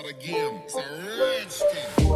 again. It's a rich thing.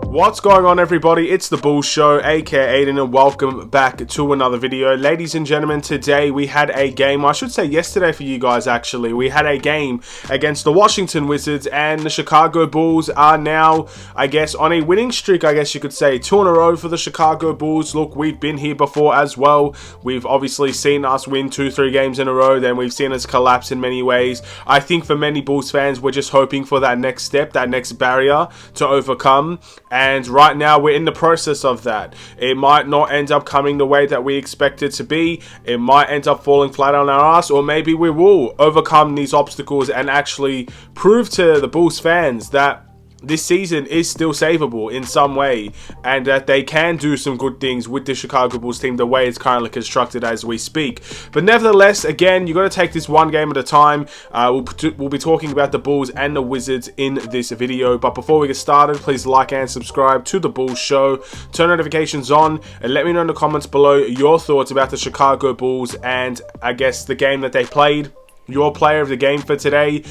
What's going on, everybody? It's the Bulls Show, aka Aiden, and welcome back to another video. Ladies and gentlemen, today we had a game, I should say yesterday for you guys actually, we had a game against the Washington Wizards, and the Chicago Bulls are now, I guess, on a winning streak, I guess you could say. 2 in a row for the Chicago Bulls. Look, we've been here before as well. We've obviously seen us win 2-3 games in a row, then we've seen us collapse in many ways. I think for many Bulls fans, we're just hoping for that next step, that next barrier to overcome. And right now, we're in the process of that. It might not end up coming the way that we expect it to be. It might end up falling flat on our ass, or maybe we will overcome these obstacles and actually prove to the Bulls fans that this season is still savable in some way, and that they can do some good things with the Chicago Bulls team the way it's currently constructed as we speak. But nevertheless, again, you got to take this one game at a time. We'll be talking about the Bulls and the Wizards in this video. But before we get started, please like and subscribe to the Bulls Show. Turn notifications on and let me know in the comments below your thoughts about the Chicago Bulls and I guess the game that they played. Your player of the game for today.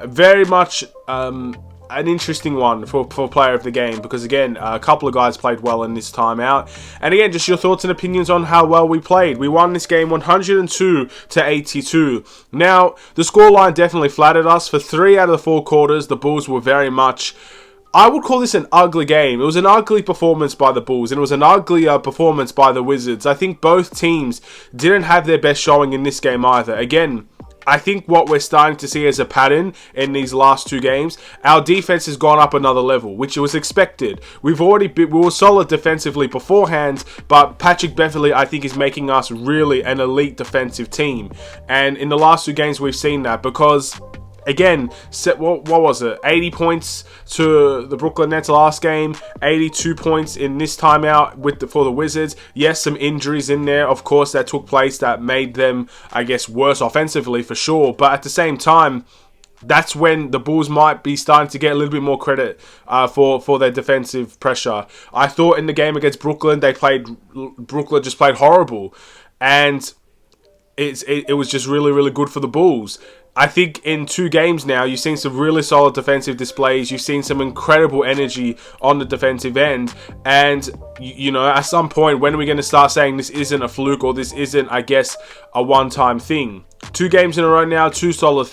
Very much an interesting one for player of the game, because again, a couple of guys played well in this time out. And again, just your thoughts and opinions on how well we played. We won this game 102-82. Now, the scoreline definitely flattered us. For 3 out of the 4 quarters, the Bulls were very much, I would call this an ugly game. It was an ugly performance by the Bulls, and it was an uglier performance by the Wizards. I think both teams didn't have their best showing in this game either. Again, I think what we're starting to see as a pattern in these last 2 games, our defense has gone up another level, which was expected. We were solid defensively beforehand, but Patrick Beverley, I think, is making us really an elite defensive team. And in the last 2 games, we've seen that because, again, what was it? 80 points to the Brooklyn Nets last game, 82 points in this timeout for the Wizards. Yes, some injuries in there, of course, that took place that made them, I guess, worse offensively for sure. But at the same time, that's when the Bulls might be starting to get a little bit more credit for their defensive pressure. I thought in the game against Brooklyn, Brooklyn just played horrible, and it was just really, really good for the Bulls. I think in 2 games now, you've seen some really solid defensive displays. You've seen some incredible energy on the defensive end. And, you know, at some point, when are we going to start saying this isn't a fluke, or this isn't, I guess, a one-time thing? 2 games in a row now, 2 solid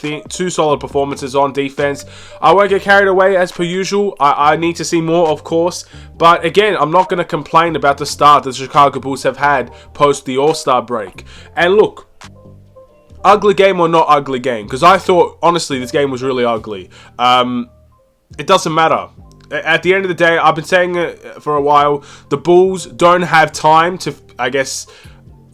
performances on defense. I won't get carried away as per usual. I need to see more, of course. But again, I'm not going to complain about the start that the Chicago Bulls have had post the All-Star break. And look, ugly game or not ugly game, because I thought, honestly, this game was really ugly. It doesn't matter. At the end of the day, I've been saying it for a while, the Bulls don't have time to, I guess,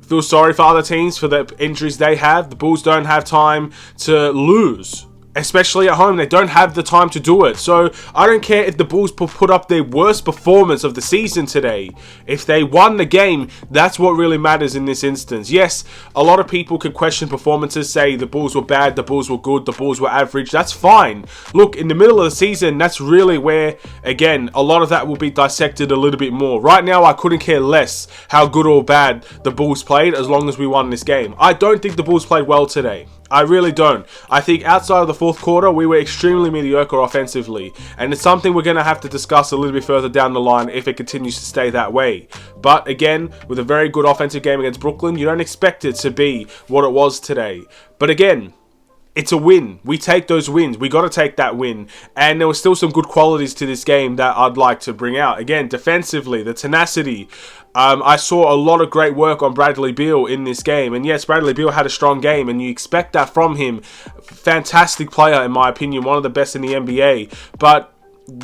feel sorry for other teams for the injuries they have. The Bulls don't have time to lose, especially at home. They don't have the time to do it. So I don't care if the Bulls put up their worst performance of the season today. If they won the game, that's what really matters in this instance. Yes, a lot of people can question performances, say the Bulls were bad, the Bulls were good, the Bulls were average. That's fine. Look, in the middle of the season, that's really where, again, a lot of that will be dissected a little bit more. Right now, I couldn't care less how good or bad the Bulls played as long as we won this game. I don't think the Bulls played well today. I really don't. I think outside of the 4th quarter, we were extremely mediocre offensively. And it's something we're going to have to discuss a little bit further down the line if it continues to stay that way. But again, with a very good offensive game against Brooklyn, you don't expect it to be what it was today. But again, it's a win. We take those wins. We got to take that win. And there were still some good qualities to this game that I'd like to bring out. Again, defensively, the tenacity. I saw a lot of great work on Bradley Beal in this game. And yes, Bradley Beal had a strong game, and you expect that from him. Fantastic player, in my opinion. One of the best in the NBA. But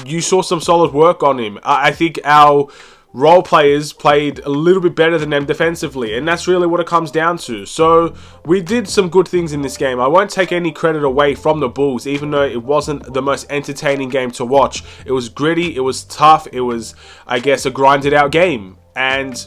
you saw some solid work on him. I think our role players played a little bit better than them defensively, and that's really what it comes down to. So we did some good things in this game. I won't take any credit away from the Bulls, even though it wasn't the most entertaining game to watch. It was gritty, it was tough, it was, I guess, a grinded out game. And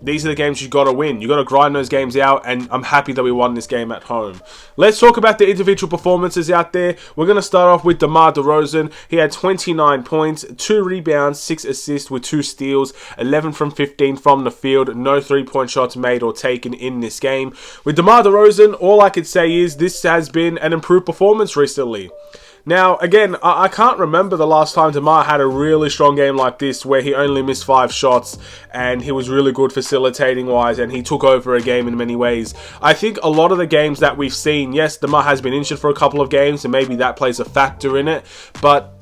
these are the games you got to win. You got to grind those games out, and I'm happy that we won this game at home. Let's talk about the individual performances out there. We're going to start off with DeMar DeRozan. He had 29 points, 2 rebounds, 6 assists with 2 steals, 11 from 15 from the field. No 3-point shots made or taken in this game. With DeMar DeRozan, all I could say is this has been an improved performance recently. Now, again, I can't remember the last time DeMar had a really strong game like this where he only missed 5 shots and he was really good facilitating-wise and he took over a game in many ways. I think a lot of the games that we've seen, yes, DeMar has been injured for a couple of games and maybe that plays a factor in it, but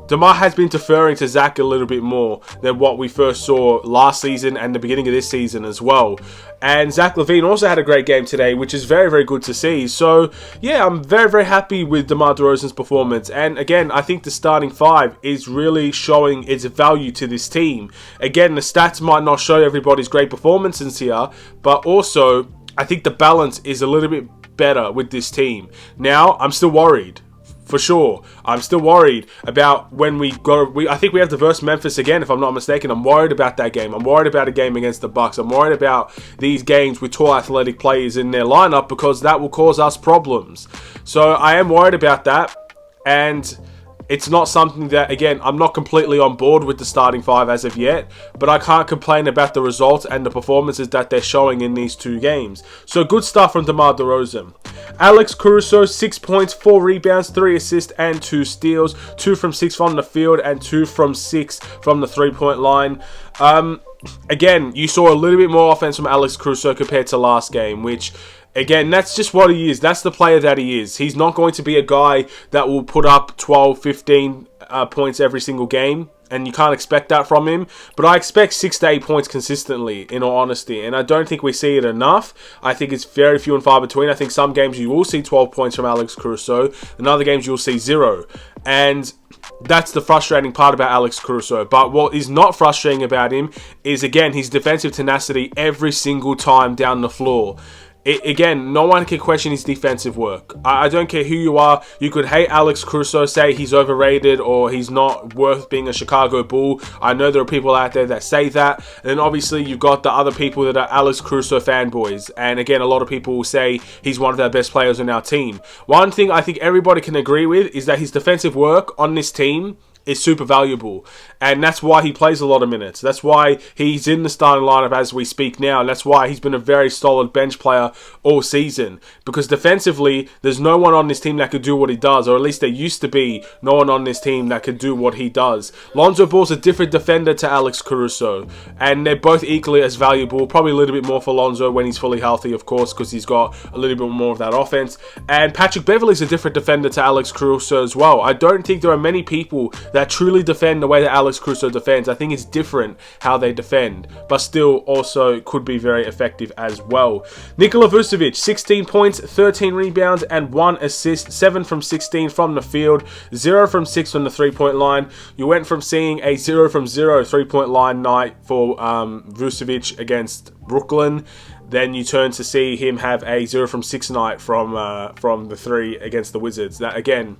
DeMar has been deferring to Zach a little bit more than what we first saw last season and the beginning of this season as well. And Zach LaVine also had a great game today, which is very, very good to see. So, yeah, I'm very, very happy with DeMar DeRozan's performance. And again, I think the starting 5 is really showing its value to this team. Again, the stats might not show everybody's great performances here, but also, I think the balance is a little bit better with this team. Now, I'm still worried. For sure. I'm still worried about when we go. I think we have to verse Memphis again, if I'm not mistaken. I'm worried about that game. I'm worried about a game against the Bucks. I'm worried about these games with tall athletic players in their lineup because that will cause us problems. So I am worried about that. And it's not something that, again, I'm not completely on board with the starting 5 as of yet, but I can't complain about the results and the performances that they're showing in these 2 games. So good stuff from DeMar DeRozan. Alex Caruso, 6 points, 4 rebounds, 3 assists, and 2 steals. 2 from 6 from the field and 2 from 6 from the 3-point line. Again, you saw a little bit more offense from Alex Caruso compared to last game, which, again, that's just what he is. That's the player that he is. He's not going to be a guy that will put up 12, 15 points every single game. And you can't expect that from him. But I expect 6 to 8 points consistently, in all honesty. And I don't think we see it enough. I think it's very few and far between. I think some games you will see 12 points from Alex Caruso. In other games you'll see 0. And that's the frustrating part about Alex Caruso. But what is not frustrating about him is, again, his defensive tenacity every single time down the floor. Again, no one can question his defensive work. I don't care who you are. You could hate Alex Caruso, say he's overrated or he's not worth being a Chicago Bull. I know there are people out there that say that. And then obviously you've got the other people that are Alex Caruso fanboys. And again, a lot of people will say he's one of the best players on our team. One thing I think everybody can agree with is that his defensive work on this team is super valuable, and that's why he plays a lot of minutes. That's why he's in the starting lineup as we speak now, and that's why he's been a very solid bench player all season, because defensively there's no one on this team that could do what he does, or at least there used to be no one on this team that could do what he does. Lonzo Ball's a different defender to Alex Caruso, and they're both equally as valuable, probably a little bit more for Lonzo when he's fully healthy, of course, because he's got a little bit more of that offense. And Patrick Beverley's a different defender to Alex Caruso as well. I don't think there are many people that truly defend the way that Alex Caruso defends. I think it's different how they defend, but still also could be very effective as well. Nikola Vucevic, 16 points, 13 rebounds, and 1 assist, 7 from 16 from the field, 0 from 6 from the 3-point line. You went from seeing a 0 from 0 3-point line night for Vucevic against Brooklyn. Then you turn to see him have a 0 from 6 night from the 3 against the Wizards. That, again,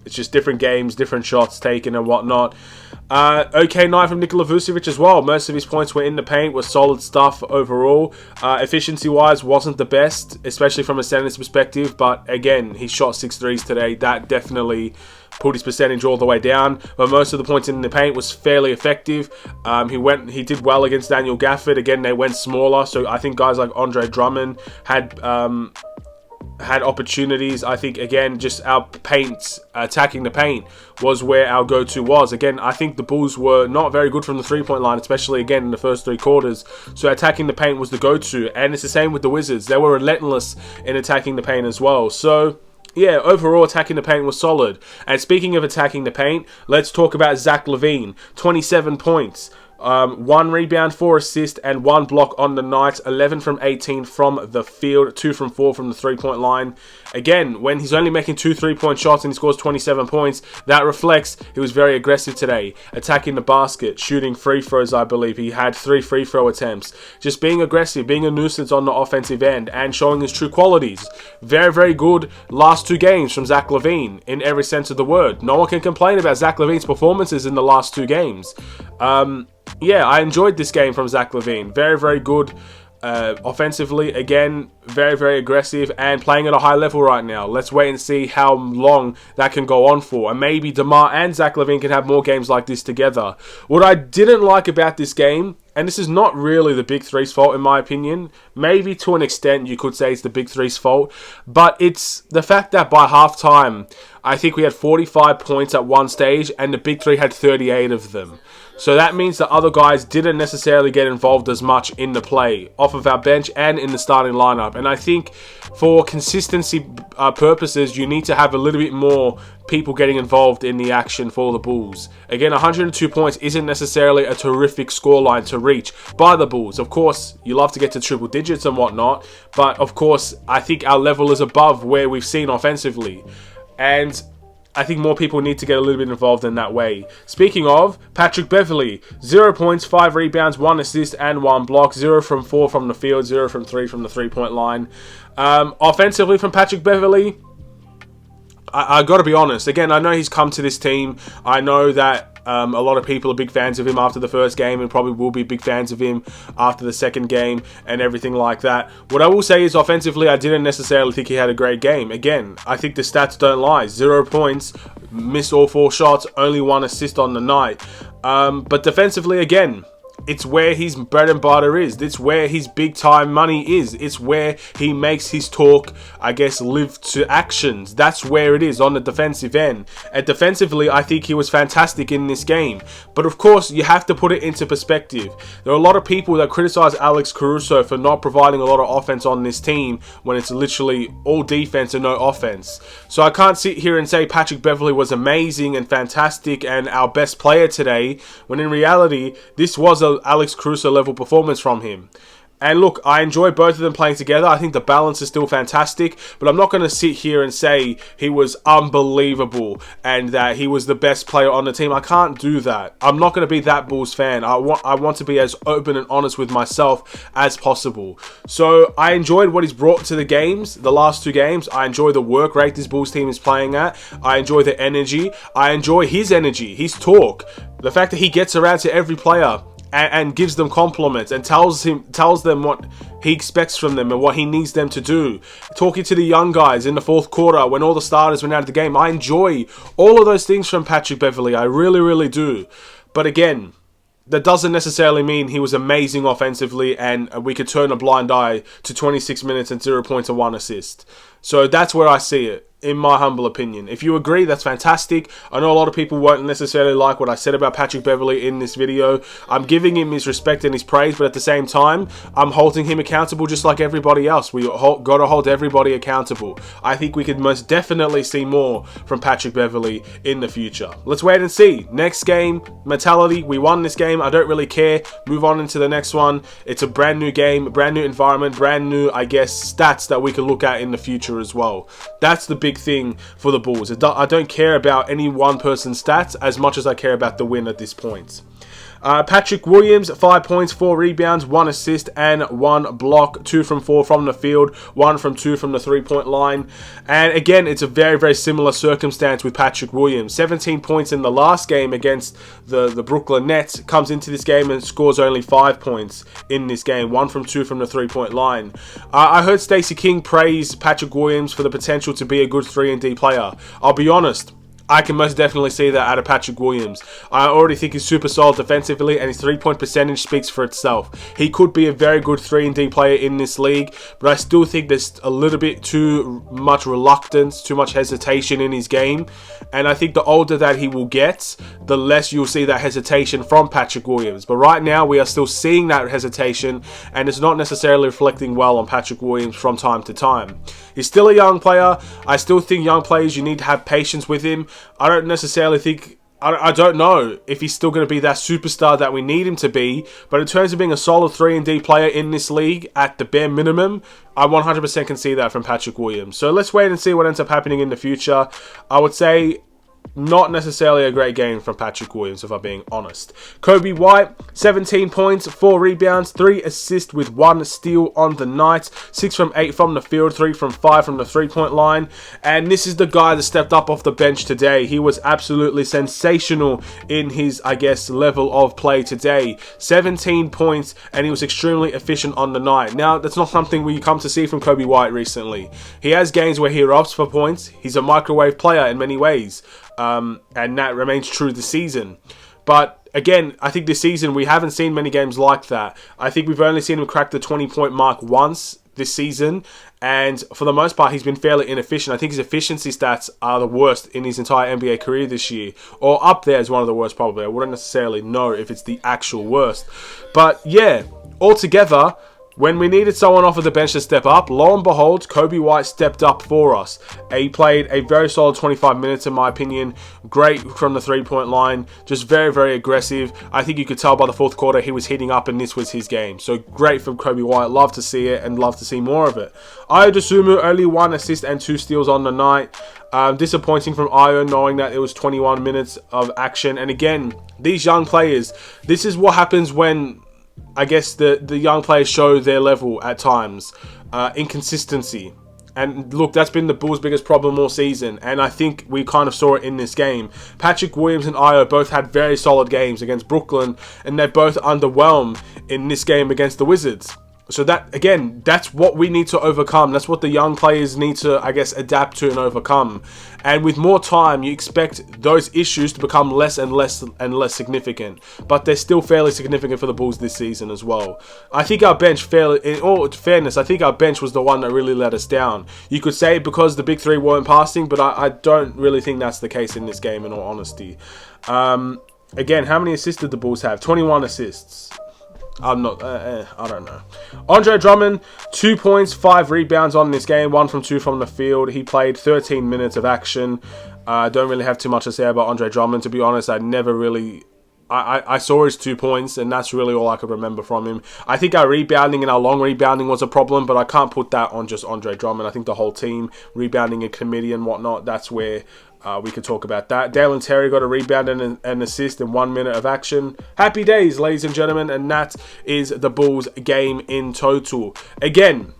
it's just different games, different shots taken and whatnot. Okay night from Nikola Vucevic as well. Most of his points were in the paint, were solid stuff overall. Efficiency-wise, wasn't the best, especially from a center's perspective. But again, he shot 6 threes today. That definitely put his percentage all the way down. But most of the points in the paint was fairly effective. He did well against Daniel Gafford. Again, they went smaller. So I think guys like Andre Drummond had opportunities. I think, again, just our paint, attacking the paint was where our go-to was. Again, I think the Bulls were not very good from the 3-point line, especially, again, in the first 3 quarters. So attacking the paint was the go-to. And it's the same with the Wizards. They were relentless in attacking the paint as well. So yeah, overall attacking the paint was solid. And speaking of attacking the paint, let's talk about Zach LaVine. 27 points. 1 rebound, 4 assists, and 1 block on the night. 11 from 18 from the field, 2 from 4 from the 3-point line. Again, when he's only making 2 3-point shots and he scores 27 points, that reflects he was very aggressive today. Attacking the basket, shooting free throws, I believe. He had 3 free throw attempts. Just being aggressive, being a nuisance on the offensive end, and showing his true qualities. Very, very good last 2 games from Zach LaVine, in every sense of the word. No one can complain about Zach LaVine's performances in the last 2 games. yeah, I enjoyed this game from Zach LaVine. Very, very good offensively. Again, very, very aggressive and playing at a high level right now. Let's wait and see how long that can go on for. And maybe DeMar and Zach LaVine can have more games like this together. What I didn't like about this game, and this is not really the Big Three's fault in my opinion, maybe to an extent you could say it's the Big Three's fault, but it's the fact that by halftime, I think we had 45 points at one stage and the Big Three had 38 of them. So that means that other guys didn't necessarily get involved as much in the play off of our bench and in the starting lineup. And I think for consistency purposes, you need to have a little bit more people getting involved in the action for the Bulls. Again, 102 points isn't necessarily a terrific scoreline to reach by the Bulls. Of course, you love to get to triple digits and whatnot, but of course, I think our level is above where we've seen offensively. And I think more people need to get a little bit involved in that way. Speaking of, Patrick Beverley, 0 points, 5 rebounds, 1 assist, and 1 block. 0 from 4 from the field, 0 from 3 from the three-point line. Offensively from Patrick Beverley, I got to be honest. Again, I know he's come to this team. I know that a lot of people are big fans of him after the first game and probably will be big fans of him after the second game and everything like that. What I will say is offensively, I didn't necessarily think he had a great game. Again, I think the stats don't lie. 0 points, missed all 4 shots, only 1 assist on the night. But defensively, again, it's where his bread and butter is. It's where his big time money is. It's where he makes his talk, I guess, live to actions. That's where it is on the defensive end. And defensively, I think he was fantastic in this game. But of course, you have to put it into perspective. There are a lot of people that criticize Alex Caruso for not providing a lot of offense on this team when it's literally all defense and no offense. So I can't sit here and say Patrick Beverley was amazing and fantastic and our best player today, when in reality, this was a Alex Caruso level performance from him. And look, I enjoy both of them playing together. I think the balance is still fantastic, but I'm not going to sit here and say he was unbelievable and that he was the best player on the team. I can't do that. I'm not going to be that Bulls fan. I want to be as open and honest with myself as possible. So I enjoyed what he's brought to the games, the last 2 games. I enjoy the work rate this Bulls team is playing at. I enjoy the energy. I enjoy his energy, his talk. The fact that he gets around to every player and gives them compliments and tells them what he expects from them and what he needs them to do. Talking to the young guys in the 4th quarter when all the starters went out of the game. I enjoy all of those things from Patrick Beverley. I really, really do. But again, that doesn't necessarily mean he was amazing offensively and we could turn a blind eye to 26 minutes and 0 points and 1 assist. So that's where I see it, in my humble opinion. If you agree, that's fantastic. I know a lot of people won't necessarily like what I said about Patrick Beverley in this video. I'm giving him his respect and his praise, but at the same time, I'm holding him accountable just like everybody else. We got to hold everybody accountable. I think we could most definitely see more from Patrick Beverley in the future. Let's wait and see. Next game, mentality. We won this game. I don't really care. Move on into the next one. It's a brand new game, brand new environment, brand new, I guess, stats that we can look at in the future as well. That's the big thing for the Bulls. I don't care about any one person's stats as much as I care about the win at this point. Patrick Williams, 5 points, 4 rebounds, 1 assist, and 1 block. 2 from 4 from the field, 1 from 2 from the three-point line. And again, it's a very, very similar circumstance with Patrick Williams. 17 points in the last game against the Brooklyn Nets. Comes into this game and scores only 5 points in this game. 1 from 2 from the three-point line. I heard Stacey King praise Patrick Williams for the potential to be a good 3-and-D player. I'll be honest, I can most definitely see that out of Patrick Williams. I already think he's super solid defensively and his 3-point percentage speaks for itself. He could be a very good 3-and-D player in this league, but I still think there's a little bit too much reluctance, too much hesitation in his game. And I think the older that he will get, the less you'll see that hesitation from Patrick Williams. But right now, we are still seeing that hesitation, and it's not necessarily reflecting well on Patrick Williams from time to time. He's still a young player. I still think young players, you need to have patience with him. I don't necessarily think, I don't know if he's still going to be that superstar that we need him to be, but in terms of being a solid 3-and-D player in this league at the bare minimum, I 100% can see that from Patrick Williams. So let's wait and see what ends up happening in the future. I would say not necessarily a great game from Patrick Williams, if I'm being honest. Kobe White, 17 points, 4 rebounds, 3 assists with 1 steal on the night. 6 from 8 from the field, 3 from 5 from the 3-point line. And this is the guy that stepped up off the bench today. He was absolutely sensational in his, I guess, level of play today. 17 points, and he was extremely efficient on the night. Now, that's not something we come to see from Kobe White recently. He has games where he erupts for points. He's a microwave player in many ways. And that remains true this season. But again, I think this season we haven't seen many games like that. I think we've only seen him crack the 20-point mark once this season. And for the most part, he's been fairly inefficient. I think his efficiency stats are the worst in his entire NBA career this year. Or up there as one of the worst, probably. I wouldn't necessarily know if it's the actual worst. But yeah, altogether, when we needed someone off of the bench to step up, lo and behold, Kobe White stepped up for us. He played a very solid 25 minutes, in my opinion. Great from the 3-point line. Just very, very aggressive. I think you could tell by the fourth quarter he was heating up and this was his game. So great from Kobe White. Love to see it and love to see more of it. Ayo Dosunmu, only 1 assist and 2 steals on the night. Disappointing from Ayo, knowing that it was 21 minutes of action. And again, these young players, this is what happens when, I guess, the young players show their level at times. Inconsistency. And look, that's been the Bulls' biggest problem all season. And I think we kind of saw it in this game. Patrick Williams and Ayo both had very solid games against Brooklyn. And they both underwhelmed in this game against the Wizards. So that, again, that's what we need to overcome. That's what the young players need to, I guess, adapt to and overcome. And with more time, you expect those issues to become less and less and less significant. But they're still fairly significant for the Bulls this season as well. I think our bench, in all fairness, I think our bench was the one that really let us down. You could say because the big three weren't passing, but I don't really think that's the case in this game, in all honesty. Again, how many assists did the Bulls have? 21 assists. I don't know. Andre Drummond, 2 points, 5 rebounds on this game, 1 from 2 from the field. He played 13 minutes of action. I don't really have too much to say about Andre Drummond, to be honest. I never really... I saw his 2 points, and that's really all I could remember from him. I think our rebounding and our long rebounding was a problem, but I can't put that on just Andre Drummond. I think the whole team, rebounding a committee and whatnot, that's where we could talk about that. Dalen Terry got a rebound and an assist in 1 minute of action. Happy days, ladies and gentlemen, and that is the Bulls game in total. Again,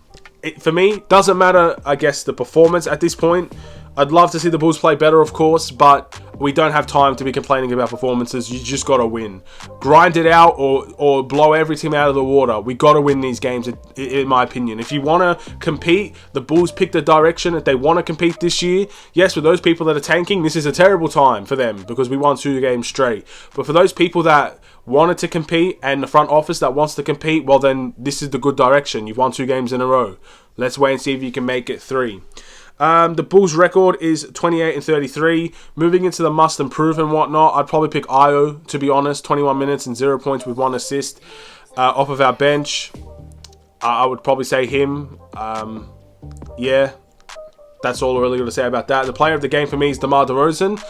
for me, doesn't matter, I guess, the performance at this point. I'd love to see the Bulls play better, of course, but we don't have time to be complaining about performances. You just got to win. Grind it out or blow every team out of the water. We got to win these games, in my opinion. If you want to compete, the Bulls pick the direction that they want to compete this year. Yes, for those people that are tanking, this is a terrible time for them because we won 2 games straight. But for those people that wanted to compete and the front office that wants to compete, well then, this is the good direction. You've won 2 games in a row. Let's wait and see if you can make it 3. The Bulls' record is 28-33. Moving into the must improve and whatnot, I'd probably pick Ayo, to be honest. 21 minutes and 0 points with 1 assist off of our bench. I would probably say him. Yeah, that's all I really got to say about that. The player of the game for me is DeMar DeRozan.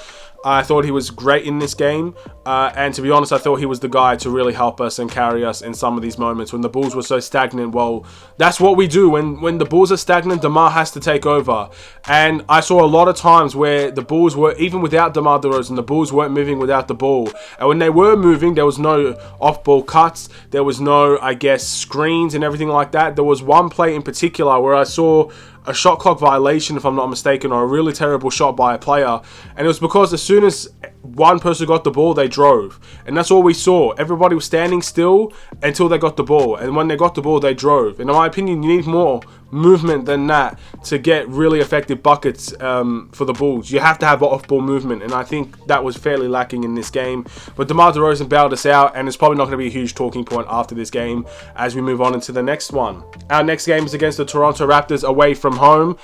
I thought he was great in this game. And to be honest, I thought he was the guy to really help us and carry us in some of these moments when the Bulls were so stagnant. Well, that's what we do. When the Bulls are stagnant, DeMar has to take over. And I saw a lot of times where the Bulls were, even without DeMar DeRozan, the Bulls weren't moving without the ball. And when they were moving, there was no off-ball cuts. There was no, I guess, screens and everything like that. There was one play in particular where I saw a shot clock violation, if I'm not mistaken, or a really terrible shot by a player. And it was because as soon as one person got the ball, they drove. And that's all we saw. Everybody was standing still until they got the ball. And when they got the ball, they drove. And in my opinion, you need more movement than that to get really effective buckets for the Bulls. You have to have off-ball movement. And I think that was fairly lacking in this game. But DeMar DeRozan bailed us out. And it's probably not going to be a huge talking point after this game as we move on into the next one. Our next game is against the Toronto Raptors away from home.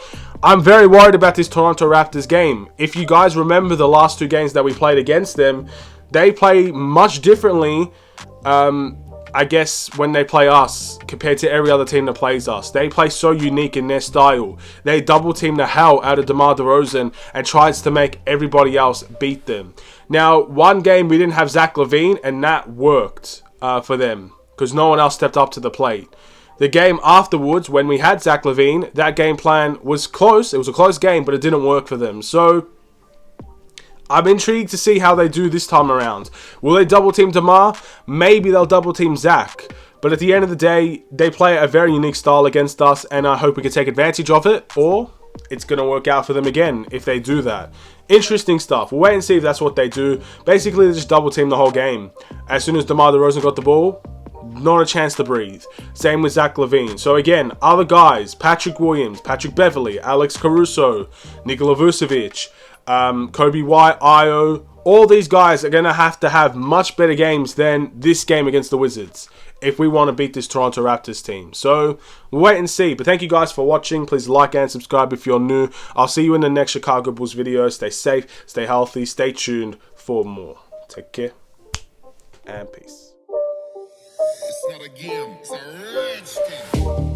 I'm very worried about this Toronto Raptors game. If you guys remember the last 2 games that we played against them, they play much differently, I guess, when they play us compared to every other team that plays us. They play so unique in their style. They double team the hell out of DeMar DeRozan and tries to make everybody else beat them. Now, one game we didn't have Zach LaVine, and that worked for them because no one else stepped up to the plate. The game afterwards, when we had Zach LaVine, that game plan was close. It was a close game, but it didn't work for them. So, I'm intrigued to see how they do this time around. Will they double team DeMar? Maybe they'll double team Zach. But at the end of the day, they play a very unique style against us, and I hope we can take advantage of it, or it's going to work out for them again if they do that. Interesting stuff. We'll wait and see if that's what they do. Basically, they just double team the whole game. As soon as DeMar DeRozan got the ball, not a chance to breathe. Same with Zach LaVine. So again, other guys, Patrick Williams, Patrick Beverley, Alex Caruso, Nikola Vucevic, Kobe White, Io, all these guys are going to have much better games than this game against the Wizards if we want to beat this Toronto Raptors team. So, we'll wait and see. But thank you guys for watching. Please like and subscribe if you're new. I'll see you in the next Chicago Bulls video. Stay safe, stay healthy, stay tuned for more. Take care, and peace. It's not a game, it's a rich thing.